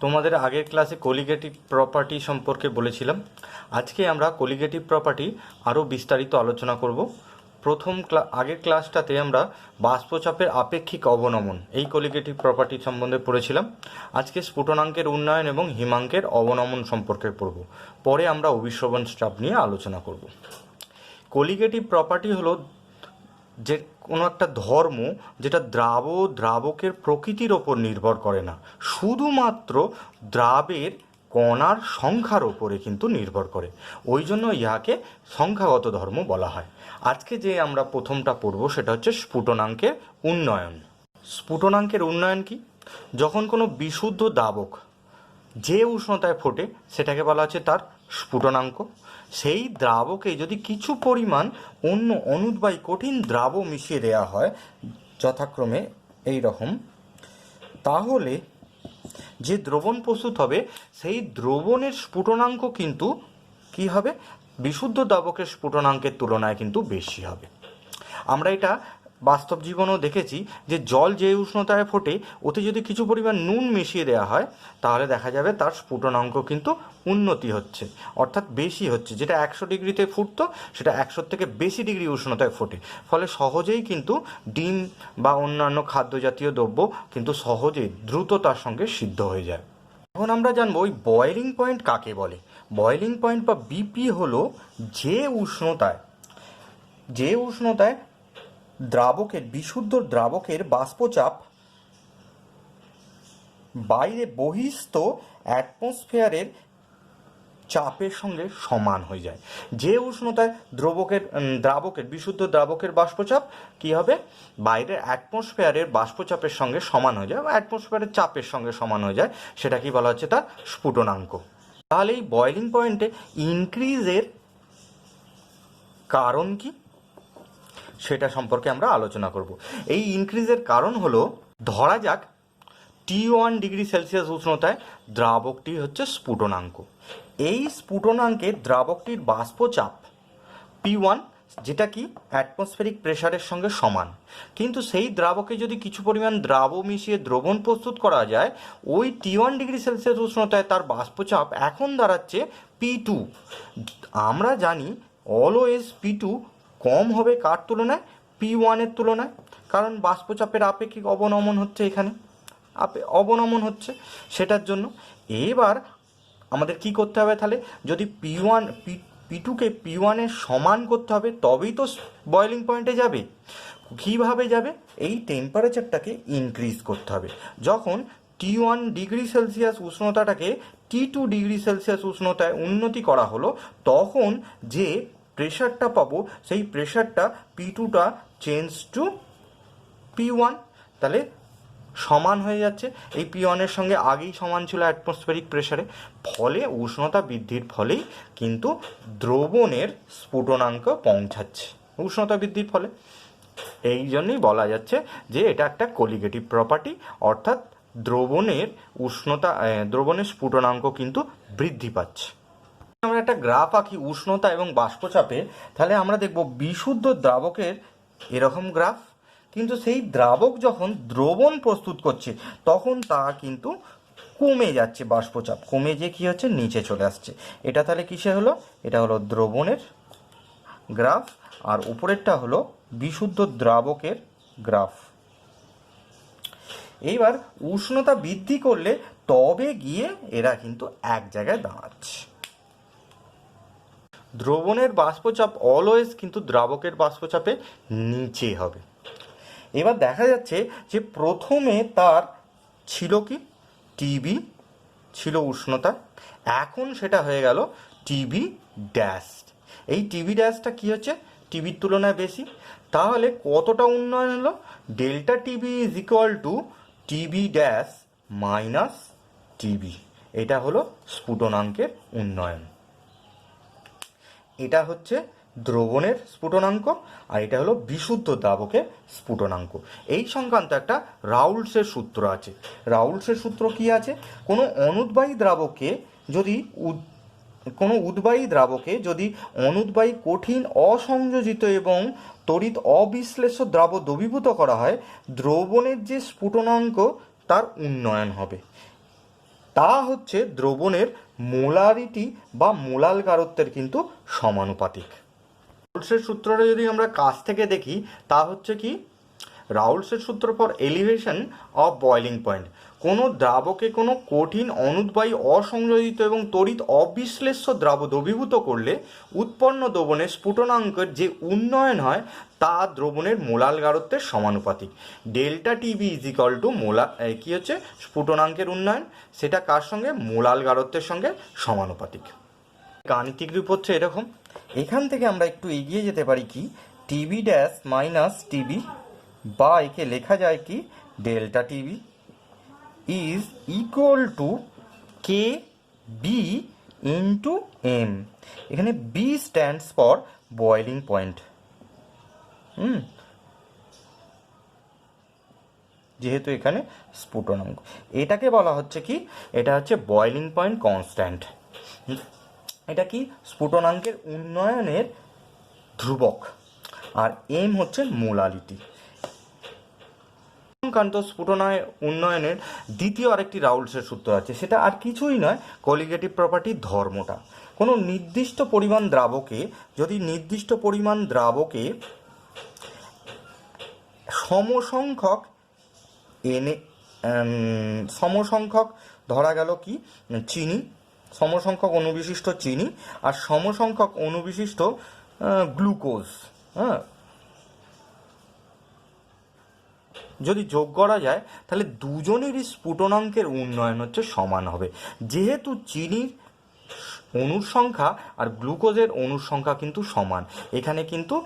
তোমাদের আগের ক্লাসে কোলিগেটিভ প্রপার্টি সম্পর্কে বলেছিলাম। আজকে আমরা কোলিগেটিভ প্রপার্টি আরও বিস্তারিত আলোচনা করব। আগের ক্লাসটাতে আমরা বাষ্পচাপের আপেক্ষিক অবনমন এই কোলিগেটিভ প্রপার্টি সম্বন্ধে পড়েছিলাম। আজকে স্ফুটনাঙ্কের উন্নয়ন এবং হিমাঙ্কের অবনমন সম্পর্কে পড়ব। পরে আমরা অভিশ্রবণ চাপ নিয়ে আলোচনা করব। কোলিগেটিভ প্রপার্টি হলো যে কোনো একটা ধর্ম যেটা দ্রাবকের প্রকৃতির ওপর নির্ভর করে না, শুধুমাত্র দ্রাবের কণার সংখ্যার ওপরে কিন্তু নির্ভর করে। ওই জন্য ইহাকে সংখ্যাগত ধর্ম বলা হয়। আজকে যে আমরা প্রথমটা পড়ব সেটা হচ্ছে স্ফুটনাঙ্কের উন্নয়ন। স্ফুটনাঙ্কের উন্নয়ন কি? যখন কোনো বিশুদ্ধ দ্রাবক যে উষ্ণতায় ফোটে সেটাকে বলা হচ্ছে তার স্ফুটনাঙ্ক। সেই দ্রাবকে যদি কিছু পরিমাণ অন্য অনুদ্বায়ী কঠিন দ্রাব মিশিয়ে দেওয়া হয় যথাক্রমে এই রকম, তাহলে যে দ্রবণ প্রস্তুত হবে সেই দ্রবণের স্ফুটনাঙ্ক কিন্তু কি হবে? বিশুদ্ধ দ্রাবকের স্ফুটনাঙ্কের তুলনায় কিন্তু বেশি হবে। আমরা এটা বাস্তব জীবনেও দেখেছি যে জল যে উষ্ণতায় ফোটে ওতে যদি কিছু পরিমাণ নুন মিশিয়ে দেওয়া হয় তাহলে দেখা যাবে তার স্ফুটনাঙ্ক কিন্তু উন্নতি হচ্ছে, অর্থাৎ বেশি হচ্ছে। যেটা 100 ডিগ্রিতে ফুটতো সেটা 100 থেকে বেশি ডিগ্রি উষ্ণতায় ফোটে, ফলে সহজেই কিন্তু ডিম বা অন্যান্য খাদ্য জাতীয় দ্রব্য কিন্তু সহজেই দ্রুততার সঙ্গে সিদ্ধ হয়ে যায়। এখন আমরা জানবো ওই বয়েলিং পয়েন্ট কাকে বলে। বয়েলিং পয়েন্ট বা বিপি হলো যে উষ্ণতায় বিশুদ্ধ দ্রাবকের বাষ্পচাপ বাইরে বহিস্থ অ্যাটমসফিয়ারের চাপের সঙ্গে সমান হয়ে যায়। যে উষ্ণতায় বিশুদ্ধ দ্রাবকের বাষ্পচাপ কি হবে? বাইরের অ্যাটমসফিয়ারের বাষ্পচাপের সঙ্গে সমান হয়ে যায় বা অ্যাটমসফিয়ারের চাপের সঙ্গে সমান হয়ে যায়, সেটা কি বলা হচ্ছে? তার স্ফুটনাঙ্ক। তাহলে এই বয়েলিং পয়েন্টে ইনক্রিজের কারণ কি সেটা সম্পর্কে আমরা আলোচনা করব। এই ইনক্রিজের কারণ হলো, ধরা যাক T1 ডিগ্রি সেলসিয়াস উষ্ণতায় দ্রাবকটি হচ্ছে স্ফুটনাঙ্ক। এই স্ফুটনাঙ্কে দ্রাবকটির বাষ্পচাপ P1 যেটা কি অ্যাটমসফেরিক প্রেশারের সঙ্গে সমান, কিন্তু সেই দ্রাবকে যদি কিছু পরিমাণ দ্রাব মিশিয়ে দ্রবণ প্রস্তুত করা যায় ওই T1 ডিগ্রি সেলসিয়াস উষ্ণতায় তার বাষ্পচাপ এখন দাঁড়াচ্ছে P2। আমরা জানি অলওয়েজ P2 কম হবে কার তুলনায়? P1-এর তুলনায়, কারণ বাষ্পচাপের আপেক্ষিক অবনমন হচ্ছে, এখানে অবনমন হচ্ছে সেটার জন্য। এবার আমাদের কি করতে হবে তাহলে? যদি P2কে P1-এর সমান করতে হবে তবেই তো বয়েলিং পয়েন্টে যাবে। কীভাবে যাবে? এই টেম্পারেচারটাকে ইনক্রিজ করতে হবে। যখন T1 ডিগ্রি সেলসিয়াস উষ্ণতাটাকে T2 ডিগ্রি সেলসিয়াস উষ্ণতায় উন্নতি করা হলো, তখন যে প্রেশারটা পাবো সেই প্রেশারটা P2টা চেঞ্জ টু P1, তাহলে সমান হয়ে যাচ্ছে। এই P1-এর সঙ্গে আগেই সমান ছিল অ্যাটমসফেরিক প্রেশারে, ফলে উষ্ণতা বৃদ্ধির ফলেই কিন্তু দ্রবণের স্ফুটনাঙ্ক পৌঁছাচ্ছে উষ্ণতা বৃদ্ধির ফলে। এই জন্যই বলা যাচ্ছে যে এটা একটা কোলিগেটিভ প্রপার্টি, অর্থাৎ দ্রবণের স্ফুটনাঙ্ক কিন্তু বৃদ্ধি পাচ্ছে। আমরা একটা গ্রাফ আঁকি উষ্ণতা এবং বাষ্পচাপে, তাহলে আমরা দেখব বিশুদ্ধ দ্রাবকের এরকম গ্রাফ, কিন্তু সেই দ্রাবক যখন দ্রবণ প্রস্তুত করছে তখন তা কিন্তু কমে যাচ্ছে, বাষ্পচাপ কমে যে কি হচ্ছে নিচে চলে আসছে। এটা তাহলে কিসে হলো? এটা হলো দ্রবণের গ্রাফ, আর উপরেরটা হলো বিশুদ্ধ দ্রাবকের গ্রাফ। এইবার উষ্ণতা বৃদ্ধি করলে তবে গিয়ে এরা কিন্তু এক জায়গায় দাঁড়াচ্ছে। দ্রবণের বাষ্পচাপ অলওয়েজ কিন্তু দ্রাবকের বাষ্পচাপে নিচে হবে। এবার দেখা যাচ্ছে যে প্রথমে তার ছিল কি টিবি ছিল উষ্ণতা, এখন সেটা হয়ে গেল টিবি ড্যাশ। এই টিবি ড্যাশটা কি হচ্ছে? টিবির তুলনায় বেশি। তাহলে কতটা উন্নয়ন হলো? Delta TB is equal two TB dash minus TB. এটা হলো স্ফুটনাঙ্কের উন্নয়ন। এটা হচ্ছে দ্রবণের স্ফুটনাঙ্ক, আর এটা হলো বিশুদ্ধ দ্রাবকের স্ফুটনাঙ্ক। এই সংক্রান্ত একটা রাউল্টসের সূত্র আছে। রাউল্টসের সূত্র কি আছে? কোনো উদ্বায়ী দ্রাবকে যদি অনুদ্বায়ী কঠিন অসংযোজিত এবং তড়িৎ অবিশ্লেষ্য দ্রাব দ্রবীভূত করা হয়, দ্রবণের যে স্ফুটনাঙ্ক তার উন্নয়ন হবে। তা হচ্ছে দ্রবণের মোলারিটি বা মোলাল গারত্বের কিন্তু সমানুপাতিক। রাউলসের সূত্রটা যদি আমরা কাছ থেকে দেখি তা হচ্ছে কি, রাউলসের সূত্র for elevation of boiling point, কোনো দ্রাবকে কোনো কঠিন অনুদ্বায়ী অসংযোজিত এবং তড়িৎ অবিশ্লেষ্য দ্রাব দ্রবীভূত করলে উৎপন্ন দ্রবণের স্ফুটনাঙ্কের যে উন্নয়ন হয় তা দ্রবণের মোলাল গারত্বের সমানুপাতিক। Delta TB is equal to কী হচ্ছে স্ফুটনাঙ্কের উন্নয়ন, সেটা কার সঙ্গে, মোলাল গারত্বের সঙ্গে সমানুপাতিক। গাণিতিক রূপ হচ্ছে এরকম। এখান থেকে আমরা একটু এগিয়ে যেতে পারি কি, টিবি ড্যাশ মাইনাস টিবি, বা একে লেখা যায় কি delta TB is equal to K B into M. এখানে B stands for boiling point. যেহেতু এখানে স্ফুটনাঙ্ক, এটাকে বলা হচ্ছে কি, এটা হচ্ছে বয়লিং পয়েন্ট কনস্ট্যান্ট। এটা কি, স্ফুটনাঙ্কের উন্নয়নের ধ্রুবক। আর এম হচ্ছে মোলালিটি। কান্ত স্ফুটনায় উন্নয়নের দ্বিতীয় আরেকটি রাউলসের সূত্র আছে, সেটা আর কিছুই নয়, কলিগেটিভ প্রপার্টির ধর্মটা। কোনো নির্দিষ্ট পরিমাণ দ্রাবকে, যদি নির্দিষ্ট পরিমাণ দ্রাবকে সমসংখ্যক সমসংখ্যক ধরা গেল কি চিনি, সমসংখ্যক অণুবিশিষ্ট চিনি আর সমসংখ্যক অণুবিশিষ্ট গ্লুকোজ, যদি যোগ করা যায় তাহলে দুজনেরই স্ফুটনাঙ্কের উন্নয়ন হচ্ছে সমান হবে। যেহেতু চিনির অণুর সংখ্যা আর গ্লুকোজের অণুর সংখ্যা কিন্তু সমান, এখানে কিন্তু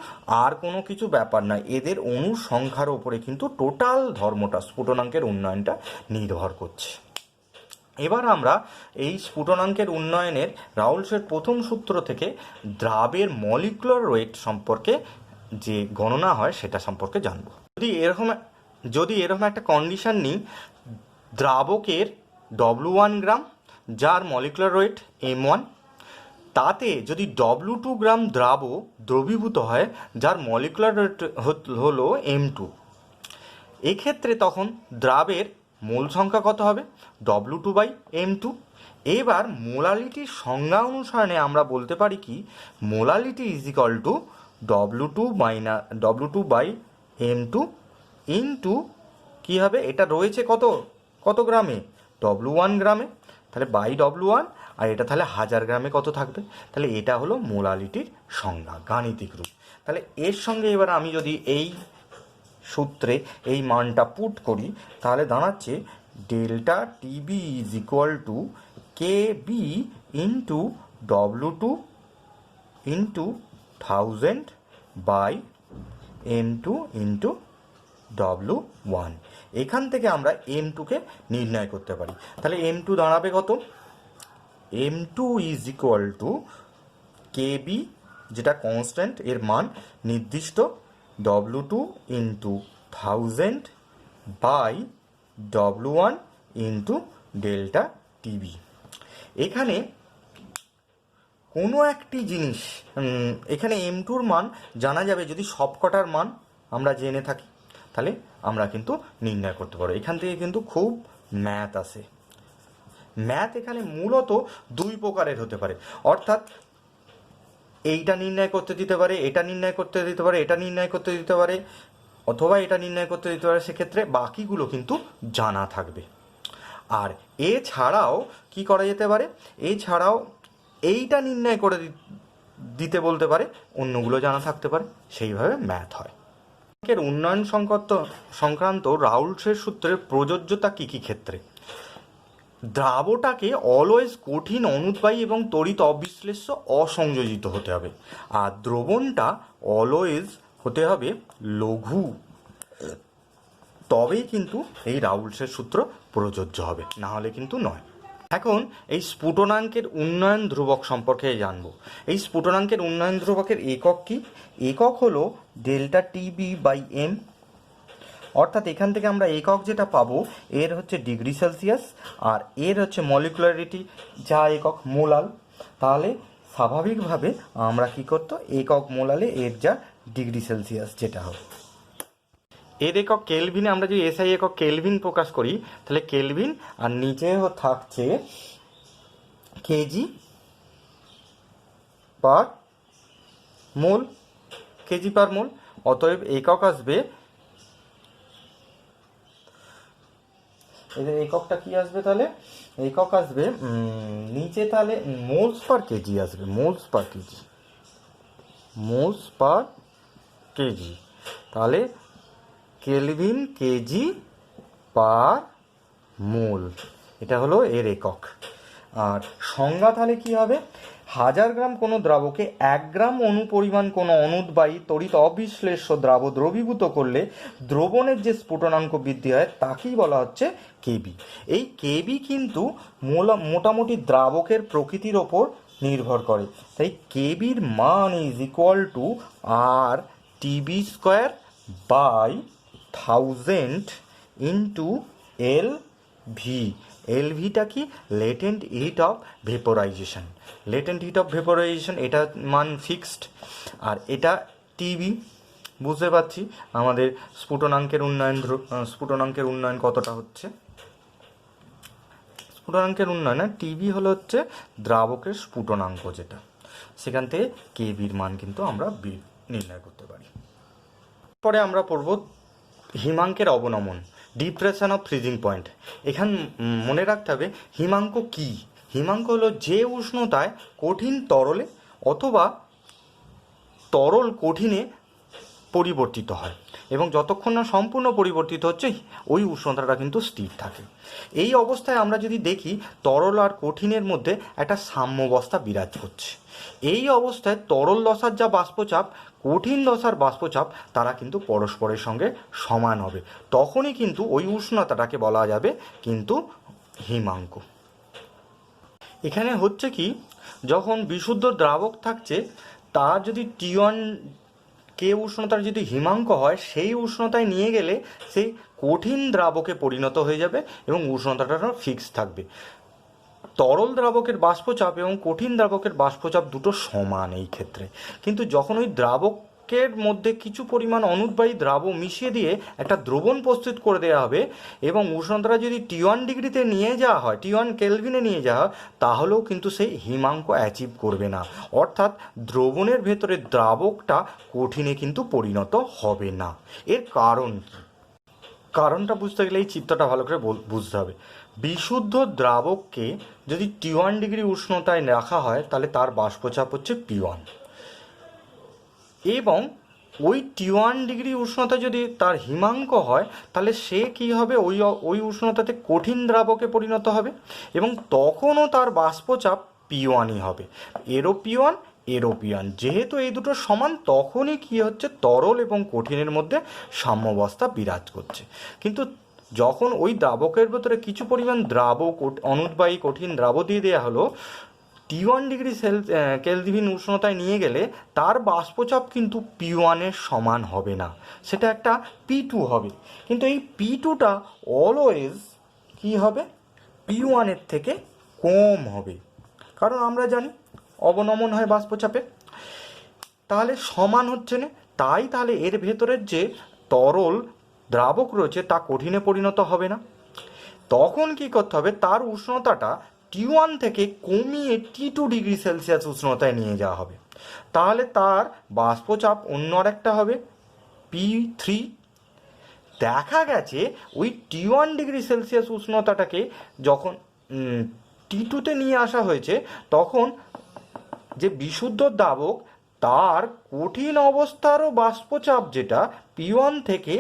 আর কোনো কিছু ব্যাপার নয়, এদের অণুর সংখ্যার ওপরে কিন্তু টোটাল ধর্মটা, স্ফুটনাঙ্কের উন্নয়নটা নির্ভর করছে। এবার আমরা এই স্ফুটনাঙ্কের উন্নয়নের রাউলসের প্রথম সূত্র থেকে দ্রাবের মলিকুলার ওয়েট সম্পর্কে যে গণনা হয় সেটা সম্পর্কে জানব। যদি এরকম একটা কন্ডিশন নিই, দ্রাবকের W1 গ্রাম যার মলিকুলার ওয়েট M1, তাতে যদি W2 গ্রাম দ্রবীভূত হয় যার মলিকুলার ওয়েট হলো M2, এক্ষেত্রে তখন দ্রাবের মোল সংখ্যা কত হবে, W2/M2। এবার মোলালিটির সংজ্ঞা অনুসারে আমরা বলতে পারি কি, molality is equal to W2/M2 into কী হবে, এটা রয়েছে কত গ্রামে, W1 গ্রামে, তাহলে বাই W1, আর এটা তাহলে 1000 গ্রামে কত থাকবে, তাহলে এটা হলো মোলালিটির সংজ্ঞা, গাণিতিক রূপ। তাহলে এর সঙ্গে এবার আমি যদি এই সূত্রে এই মানটা পুট করি তাহলে দাঁড়াচ্ছে delta TB is equal to K B into W2 into 1000 by M2 into W1। এখান থেকে আমরা M2কে নির্ণয় করতে পারি। তাহলে M2 দাঁড়াবে কত, M2 is equal to KB, যেটা কনস্ট্যান্ট, এর মান নির্দিষ্ট, W2 into 1000 by W1 into delta TB. এখানে কোনো একটি জিনিস, এখানে M2র মান জানা যাবে যদি সবকটার মান আমরা জেনে থাকি, তাহলে আমরা কিন্তু নির্ণয় করতে পারবো। এখান থেকে কিন্তু খুব ম্যাথ আসে। ম্যাথ এখানে মূলত দুই প্রকারের হতে পারে, অর্থাৎ এইটা নির্ণয় করতে দিতে পারে, এটা নির্ণয় করতে দিতে পারে, এটা নির্ণয় করতে দিতে পারে, অথবা এটা নির্ণয় করতে দিতে পারে, সেক্ষেত্রে বাকিগুলো কিন্তু জানা থাকবে। আর এছাড়াও কি করা যেতে পারে, এছাড়াও এইটা নির্ণয় করে দিতে বলতে পারে, অন্যগুলো জানা থাকতে পারে, সেইভাবে ম্যাথ হয়। এর উন্নয়ন সংক্রান্ত রাউলসের সূত্রের প্রযোজ্যতা কী কী ক্ষেত্রে, দ্রাবটাকে অলওয়েজ কঠিন অনুদ্বায়ী এবং তড়িৎ অবিশ্লেষ্য অসংযোজিত হতে হবে, আর দ্রবণটা অলওয়েজ হতে হবে লঘু, তবেই কিন্তু এই রাউলসের সূত্র প্রযোজ্য হবে, না হলে কিন্তু নয়। এখন এই স্ফুটনাঙ্কের উন্নয়ন ধ্রুবক সম্পর্কে জানব। এই স্ফুটনাঙ্কের উন্নয়ন ধ্রুবকের একক কি, একক হলো ডেল্টা টিবি বাই এম, অর্থাৎ এখান থেকে আমরা একক যেটা পাবো এর হচ্ছে ডিগ্রি সেলসিয়াস, আর এর হচ্ছে মলিকুলারিটি যা একক মোলাল, তাহলে স্বাভাবিকভাবে আমরা কি করতো, একক মোলালে এর যা ডিগ্রি সেলসিয়াস যেটা হবে। এর একক কেলভিনে আমরা যদি এসআই একক কেলভিন প্রকাশ করি তাহলে কেলভিন, আর নিচে থাকছে কেজি পার মোল, কেজি পার মোল। অতএব একক আসবে, এদের এককটা কি আসবে তাহলে? একক আসবে নিচে তাহলে মোলস পার কেজি আসবে, মোলস পার কেজি, মোলস পার কেজি। তাহলে কেলভিন কেজি পার মোল, এটা হলো এর একক। আর সংজ্ঞা তাহলে কি হবে? 1000 গ্রাম কোনো দ্রাবকে 1 গ্রাম অনুপরিমাণ কোনো অনুদ্বায়ী তড়িৎ অবিশ্লেষ্য দ্রবীভূত করলে দ্রবণের যে স্ফুটনাঙ্ক বৃদ্ধি হয় তাকেই বলা হচ্ছে কেবি। এই কেবি কিন্তু মোটামুটি দ্রাবকের প্রকৃতির ওপর নির্ভর করে। তাই কেবির মান is equal to R TB square by 1000 into L V. এলভিটা কি? Latent heat of vaporization. Latent heat of vaporization এটা মান ফিক্সড, আর এটা টিবি। বুঝতে পারছি আমাদের স্ফুটনাঙ্কের উন্নয়ন কতটা হচ্ছে। স্ফুটনাঙ্কের উন্নয়ন না, টিবি হলো হচ্ছে দ্রাবকের স্ফুটনাঙ্ক, যেটা সেখান থেকে কেবির মান কিন্তু আমরা নির্ণয় করতে পারি। পরে আমরা পড়ব হিমাঙ্কের অবনমন, ডিপ্রেশন অফ ফ্রিজিং পয়েন্ট। এখান মনে রাখতে হবে হিমাঙ্ক কি? হিমাঙ্ক হলো যে উষ্ণতায় কঠিন তরলে অথবা তরল কঠিনে পরিবর্তিত হয়, এবং যতক্ষণ না সম্পূর্ণ পরিবর্তিত হচ্ছে ওই উষ্ণতাটা কিন্তু স্থির থাকে। এই অবস্থায় আমরা যদি দেখি তরল আর কঠিনের মধ্যে একটা সাম্যাবস্থা বিরাজ করছে। এই অবস্থায় তরল দশার যা বাষ্পচাপ, কঠিন দশার বাষ্পচাপ, তারা কিন্তু পরস্পরের সঙ্গে সমান হবে। তখনই কিন্তু ওই উষ্ণতাটাকে বলা যাবে কিন্তু হিমাঙ্ক। এখানে হচ্ছে কি, যখন বিশুদ্ধ দ্রাবক থাকছে তার যদি T1 কে উষ্ণতার যদি হিমাঙ্ক হয়, সেই উষ্ণতায় নিয়ে গেলে সেই কঠিন দ্রাবকে পরিণত হয়ে যাবে এবং উষ্ণতাটা ফিক্স থাকবে। তরল দ্রাবকের বাষ্পচাপ এবং কঠিন দ্রাবকের বাষ্পচাপ দুটো সমান এই ক্ষেত্রে। কিন্তু যখন ওই দ্রাবকের মধ্যে কিছু পরিমাণ অনুদ্বায়ী দ্রাবক মিশিয়ে দিয়ে একটা দ্রবণ প্রস্তুত করে দেওয়া হবে এবং উষ্ণতাটা যদি T1 ডিগ্রিতে নিয়ে যাওয়া হয়, T1 কেলভিনে নিয়ে যাওয়া হয়, তাহলেও কিন্তু সেই হিমাঙ্ক অ্যাচিভ করবে না। অর্থাৎ দ্রবণের ভেতরে দ্রাবকটা কঠিনে কিন্তু পরিণত হবে না। এর কারণ কি? কারণটা বুঝতে গেলে এই চিত্রটা ভালো করে বুঝতে হবে। বিশুদ্ধ দ্রাবককে যদি T1 ডিগ্রি উষ্ণতায় রাখা হয় তাহলে তার বাষ্পচাপ হচ্ছে P1, এবং ওই T1 ডিগ্রি উষ্ণতা যদি তার হিমাঙ্ক হয় তাহলে সে কি হবে? ওই উষ্ণতাতে কঠিন দ্রাবকে পরিণত হবে এবং তখনও তার বাষ্পচাপ P1ই হবে। এরও P1, এরও P1, যেহেতু এই দুটো সমান, তখনই কি হচ্ছে? তরল এবং কঠিনের মধ্যে সাম্যাবস্থা বিরাজ করছে। কিন্তু যখন ওই দ্রাবকের ভেতরে কিছু পরিমাণ দ্রাবক, অনুদ্বায়ী কঠিন দ্রাবক দিয়ে দেওয়া হলো, T1 ডিগ্রি কেলভিন উষ্ণতায় নিয়ে গেলে তার বাষ্পচাপ কিন্তু P1-এর সমান হবে না, সেটা একটা P2 হবে। কিন্তু এই P2টা অলওয়েজ কি হবে? P1-এর থেকে কম হবে, কারণ আমরা জানি অবনমন হয় বাষ্পচাপে। তাহলে সমান হচ্ছে না, তাহলে এর ভেতরের যে তরল দ্রাবক রয়েছে তা কঠিনে পরিণত হবে না। তখন কি করতে হবে? তার উষ্ণতাটা T1 থেকে কমিয়ে T2 ডিগ্রি সেলসিয়াস উষ্ণতায় নিয়ে যাওয়া হবে। তাহলে তার বাষ্পচাপ অন্য আরেকটা হবে P3। দেখা গেছে ওই T1 ডিগ্রি সেলসিয়াস উষ্ণতাটাকে যখন T2-তে নিয়ে আসা হয়েছে, তখন যে বিশুদ্ধ দ্রাবক তার কঠিন অবস্থারও বাষ্পচাপ যেটা P1 থেকে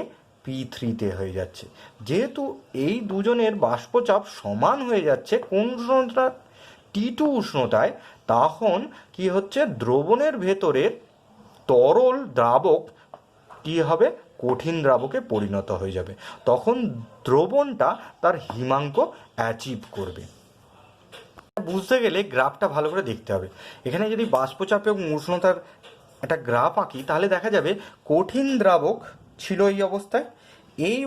P3-তে হয়ে যাচ্ছে। যেহেতু এই দুজনের বাষ্পচাপ সমান হয়ে যাচ্ছে কোন উষ্ণতা? T2 উষ্ণতায়, তখন কি হচ্ছে? দ্রবণের ভেতরের তরল দ্রাবক কি হবে? কঠিন দ্রাবকে পরিণত হয়ে যাবে। তখন দ্রবণটা তার হিমাঙ্ক অ্যাচিভ করবে। বুঝতে গেলে গ্রাফটা ভালো করে দেখতে হবে। এখানে যদি বাষ্পচাপ এবং উষ্ণতার একটা গ্রাফ আঁকি তাহলে দেখা যাবে কঠিন দ্রাবক ছিল এই অবস্থায়, এই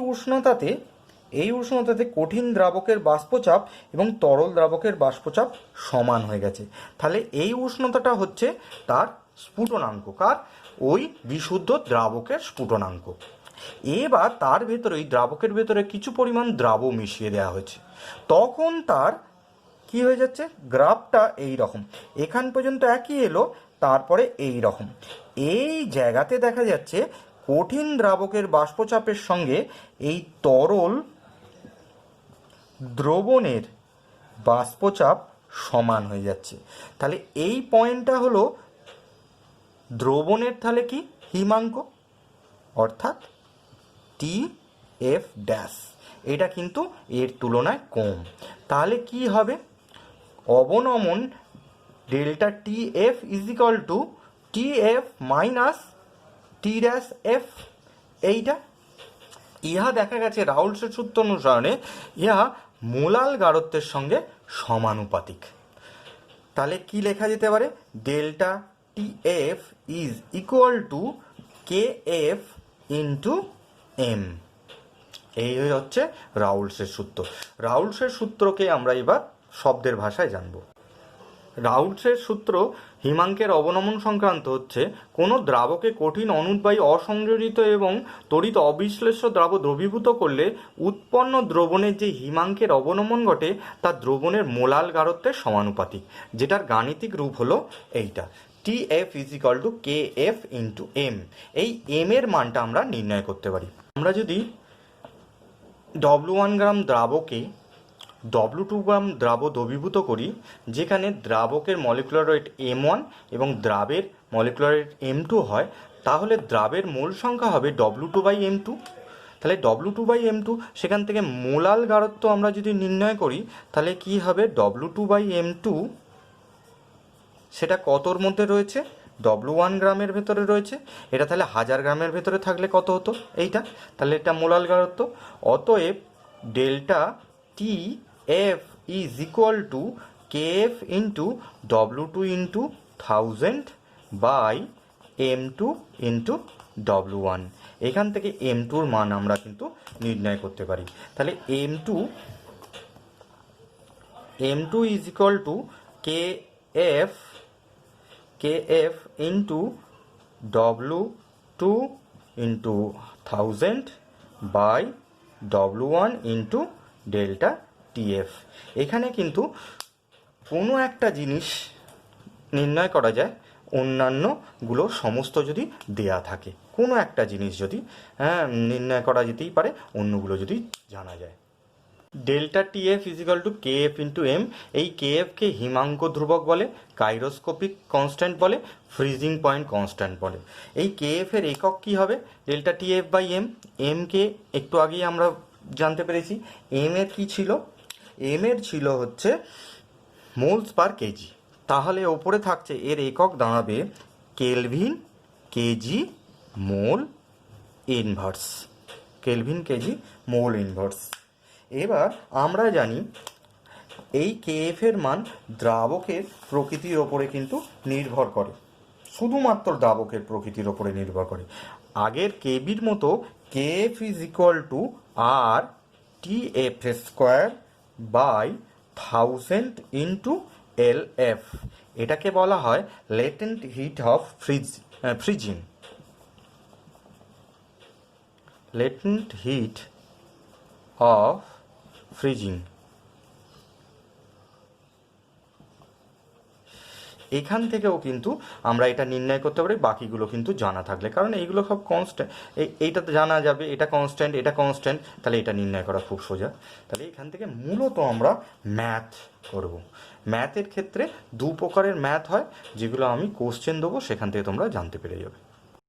উষ্ণতাতে কঠিন দ্রাবকের বাষ্পচাপ এবং তরল দ্রাবকের বাষ্পচাপ সমান হয়ে গেছে। তাহলে এই উষ্ণতাটা হচ্ছে তার স্ফুটনাঙ্ক। কার? ওই বিশুদ্ধ দ্রাবকের স্ফুটনাঙ্ক। এবার তার ভেতরে, এই দ্রাবকের ভেতরে কিছু পরিমাণ দ্রাব মিশিয়ে দেওয়া হয়েছে, তখন তার কি হয়ে যাচ্ছে, গ্রাফটা এই রকম, এখান পর্যন্ত একই এলো, তারপরে এই রকম। এই জায়গাতে দেখা যাচ্ছে কঠিন দ্রাবকের বাষ্পচাপের সঙ্গে এই তরল দ্রবণের বাষ্পচাপ সমান হয়ে যাচ্ছে। তাহলে এই পয়েন্টটা হলো দ্রবণের তাহলে কি হিমাঙ্ক, অর্থাৎ টি এফ ড্যাশ, এটা কিন্তু এর তুলনায় কম। তাহলে কি হবে, অবনমন delta T F is equal to T F minus T dash F. এইটা ইহা দেখা গেছে রাউলসের সূত্র অনুসারে ইহা মোলাল গারত্বের সঙ্গে সমানুপাতিক। তাহলে কি লেখা যেতে পারে, delta T F is equal to K F into M. এই হচ্ছে রাউলসের সূত্র। রাউলসের সূত্রকে আমরা এবার শব্দের ভাষায় জানব। রাউলসের সূত্র হিমাঙ্কের অবনমন সংক্রান্ত হচ্ছে, কোনো দ্রাবকে কঠিন অনুদ্বায়ী অসংযোজিত এবং তড়িৎ অবিশ্লেষ্য দ্রাব দ্রবীভূত করলে উৎপন্ন দ্রবণের যে হিমাঙ্কের অবনমন ঘটে তা দ্রবণের মোলাল গারত্বের সমানুপাতিক, যেটার গাণিতিক রূপ হলো এইটা, T F is equal to K F into M. এই এম এর মানটা আমরা নির্ণয় করতে পারি। আমরা যদি W1 গ্রাম দ্রাবকে W2 গ্রাম দ্রাব দ্রবীভূত করি, যেখানে দ্রাবকের মলিকুলার ওয়েট M1 এবং দ্রাবের মলিকুলার ওয়েট M2 হয়, তাহলে দ্রাবের মোল সংখ্যা হবে W2/M2। তাহলে W2/M2, সেখান থেকে মোলাল গারত্ব আমরা যদি নির্ণয় করি, তাহলে কি হবে, W2/M2 সেটা কতর মধ্যে রয়েছে, W1 গ্রামের ভেতরে রয়েছে, এটা তাহলে 1000 গ্রামের ভেতরে থাকলে কত হতো এইটা, তাহলে এটা মোলাল গারত্ব। অতএব delta T F is equal to K F into W2 into 1000 by M2 into W1। এখান থেকে M2-র মান আমরা কিন্তু নির্ণয় করতে পারি। তাহলে M2 is equal to K F into W2 into 1000 by W1 into delta TF. এখানে কিন্তু কোনো একটা জিনিস নির্ণয় করা যায়, অন্যান্যগুলো সমস্ত যদি দেয়া থাকে, কোনো একটা জিনিস যদি নির্ণয় করা যেতেই পারে, অন্যগুলো যদি জানা যায়। Delta TF is equal to K F into M. এই কে এফকে হিমাঙ্ক ধ্রুবক বলে, কাইরোস্কোপিক কনস্ট্যান্ট বলে, ফ্রিজিং পয়েন্ট কনস্ট্যান্ট বলে। এই কে এফ এর একক কী হবে, ডেল্টা টিএফ বাই এম। এমকে একটু আগেই আমরা জানতে পেরেছি। এম এর কী ছিল, এম এর ছিল হচ্ছে মোলস পার কেজি। তাহলে ওপরে থাকছে এর একক দাঁড়াবে kelvin kg mole inverse, kelvin kg mole inverse. এবার আমরা জানি এই কেএফ এর মান দ্রাবকের প্রকৃতির ওপরে কিন্তু নির্ভর করে, শুধুমাত্র দ্রাবকের প্রকৃতির ওপরে নির্ভর করে। আগের কেবির মতো KF is equal to R T F square by 1000 into L F. এটাকে বলা হয় latent heat of freezing, latent heat of freezing. এখান থেকেও কিন্তু আমরা এটা নির্ণয় করতে পারি, বাকিগুলো কিন্তু জানা থাকলে, কারণ এইগুলো সব কনস্ট্যান্ট। এইটা তো জানা যাবে, এটা কনস্ট্যান্ট, এটা কনস্ট্যান্ট, তাহলে এটা নির্ণয় করা খুব সোজা। তাহলে এখান থেকে মূলত আমরা ম্যাথ করব। ম্যাথের ক্ষেত্রে দু প্রকারের ম্যাথ হয়, যেগুলো আমি কোশ্চেন দেবো, সেখান থেকে তোমরা জানতে পেরে যাবে।